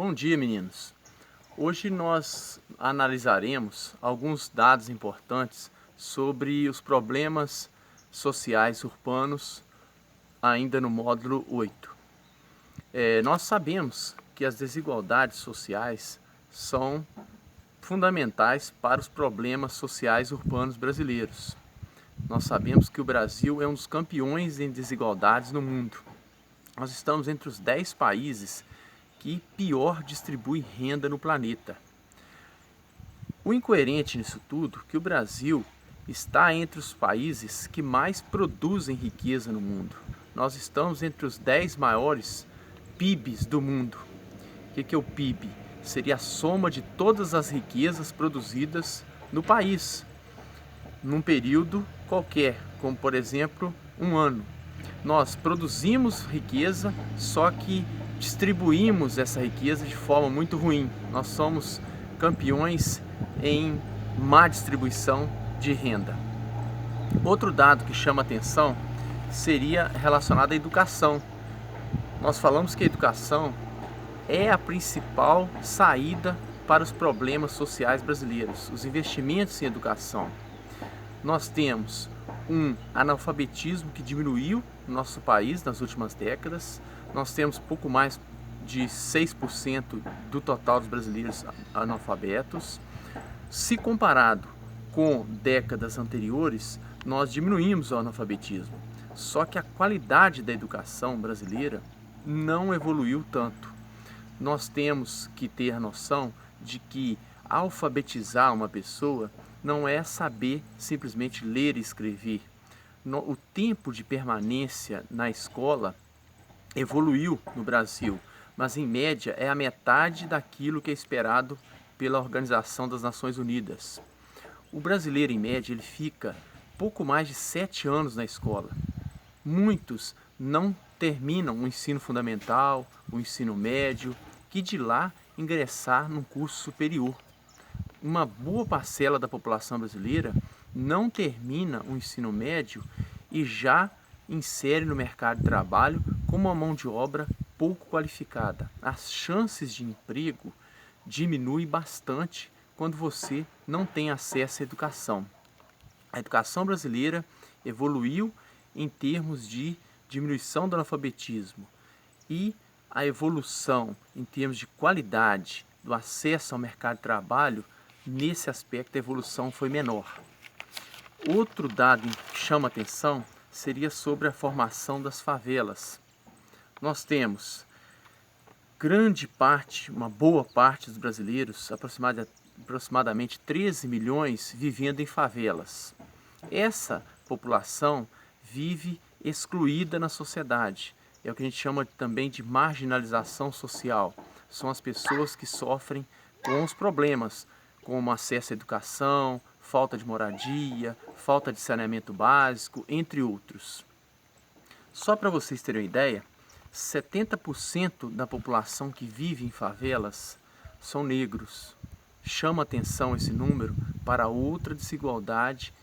Bom dia, meninos. Hoje nós analisaremos alguns dados importantes sobre os problemas sociais urbanos ainda no módulo 8. Nós sabemos que as desigualdades sociais são fundamentais para os problemas sociais urbanos brasileiros. Nós sabemos que o Brasil é um dos campeões em desigualdades no mundo. Nós estamos entre os 10 países que pior distribui renda no planeta. O incoerente nisso tudo é que o Brasil está entre os países que mais produzem riqueza no mundo. Nós estamos entre os 10 maiores PIBs do mundo. O que é o PIB? Seria a soma de todas as riquezas produzidas no país, num período qualquer, como por exemplo um ano. Nós produzimos riqueza, só que distribuímos essa riqueza de forma muito ruim. Nós somos campeões em má distribuição de renda. Outro dado que chama atenção seria relacionado à educação. Nós falamos que a educação é a principal saída para os problemas sociais brasileiros, os investimentos em educação. Nós temos um analfabetismo que diminuiu no nosso país nas últimas décadas. Nós temos pouco mais de 6% do total dos brasileiros analfabetos. Se comparado com décadas anteriores, nós diminuímos o analfabetismo. Só que a qualidade da educação brasileira não evoluiu tanto. Nós temos que ter noção de que alfabetizar uma pessoa não é saber simplesmente ler e escrever. O tempo de permanência na escola evoluiu no Brasil, mas em média é a metade daquilo que é esperado pela Organização das Nações Unidas. O brasileiro, em média, ele fica pouco mais de 7 anos na escola. Muitos não terminam o ensino fundamental, o ensino médio, que de lá ingressar num curso superior. Uma boa parcela da população brasileira não termina o ensino médio e já insere no mercado de trabalho como uma mão de obra pouco qualificada. As chances de emprego diminuem bastante quando você não tem acesso à educação. A educação brasileira evoluiu em termos de diminuição do analfabetismo e a evolução em termos de qualidade do acesso ao mercado de trabalho, nesse aspecto a evolução foi menor. Outro dado que chama atenção seria sobre a formação das favelas. Nós temos grande parte, uma boa parte dos brasileiros, aproximadamente 13 milhões, vivendo em favelas. Essa população vive excluída na sociedade. É o que a gente chama também de marginalização social. São as pessoas que sofrem com os problemas, como acesso à educação, falta de moradia, falta de saneamento básico, entre outros. Só para vocês terem uma ideia, 70% da população que vive em favelas são negros. Chama atenção esse número para outra desigualdade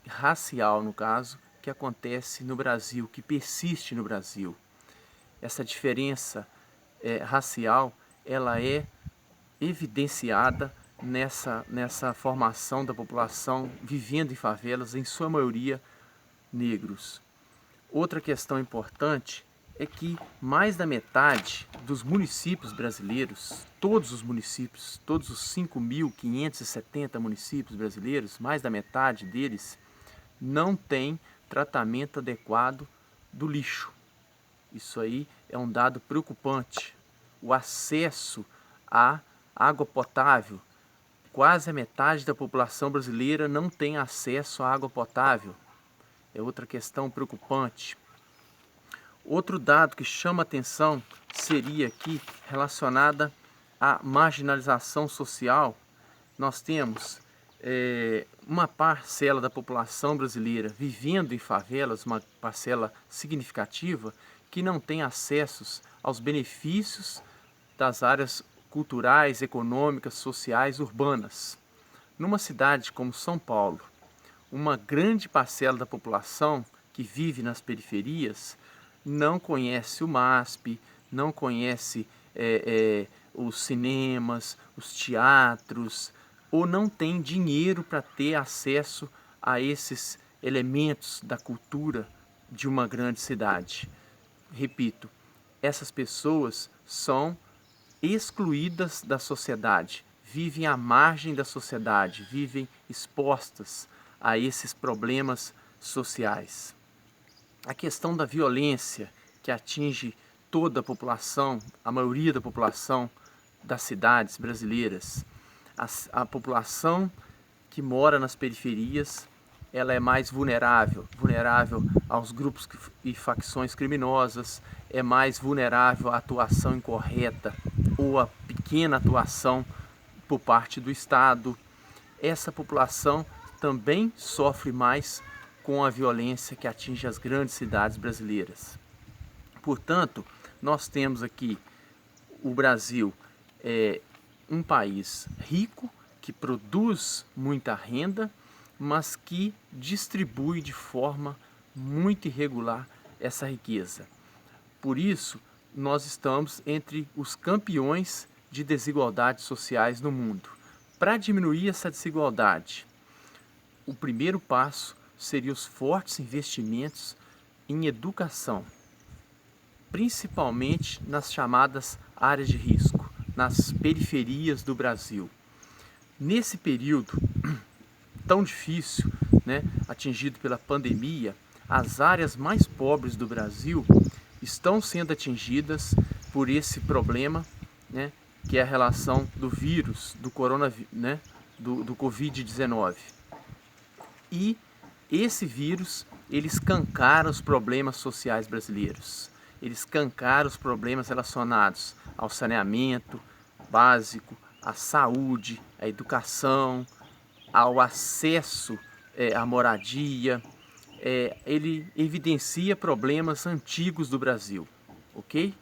racial, no caso, que acontece no Brasil, que persiste no Brasil. Essa diferença racial, ela é evidenciada nessa formação da população vivendo em favelas, em sua maioria negros. Outra questão importante é que mais da metade dos municípios brasileiros, todos os municípios, todos os 5.570 municípios brasileiros, mais da metade deles não tem tratamento adequado do lixo. Isso aí é um dado preocupante. O acesso à água potável, quase a metade da população brasileira não tem acesso à água potável. É outra questão preocupante. Outro dado que chama atenção seria aqui relacionada à marginalização social. Nós temos uma parcela da população brasileira vivendo em favelas, uma parcela significativa, que não tem acessos aos benefícios das áreas culturais, econômicas, sociais, urbanas. Numa cidade como São Paulo, uma grande parcela da população que vive nas periferias não conhece o MASP, não conhece os cinemas, os teatros, ou não têm dinheiro para ter acesso a esses elementos da cultura de uma grande cidade. Repito, essas pessoas são excluídas da sociedade, vivem à margem da sociedade, vivem expostas a esses problemas sociais. A questão da violência que atinge toda a população, a maioria da população das cidades brasileiras, a população que mora nas periferias, ela é mais vulnerável aos grupos e facções criminosas, é mais vulnerável à atuação incorreta ou à pequena atuação por parte do Estado. Essa população também sofre mais com a violência que atinge as grandes cidades brasileiras. Portanto, nós temos aqui o Brasil um país rico, que produz muita renda, mas que distribui de forma muito irregular essa riqueza. Por isso, nós estamos entre os campeões de desigualdades sociais no mundo. Para diminuir essa desigualdade, o primeiro passo seria os fortes investimentos em educação, principalmente nas chamadas áreas de risco, nas periferias do Brasil. Nesse período tão difícil, atingido pela pandemia, as áreas mais pobres do Brasil estão sendo atingidas por esse problema, que é a relação do vírus, do coronavírus, do Covid-19. E esse vírus, ele escancara os problemas sociais brasileiros. Ele escancara os problemas relacionados ao saneamento básico, à saúde, à educação, ao acesso à moradia. Ele evidencia problemas antigos do Brasil, ok?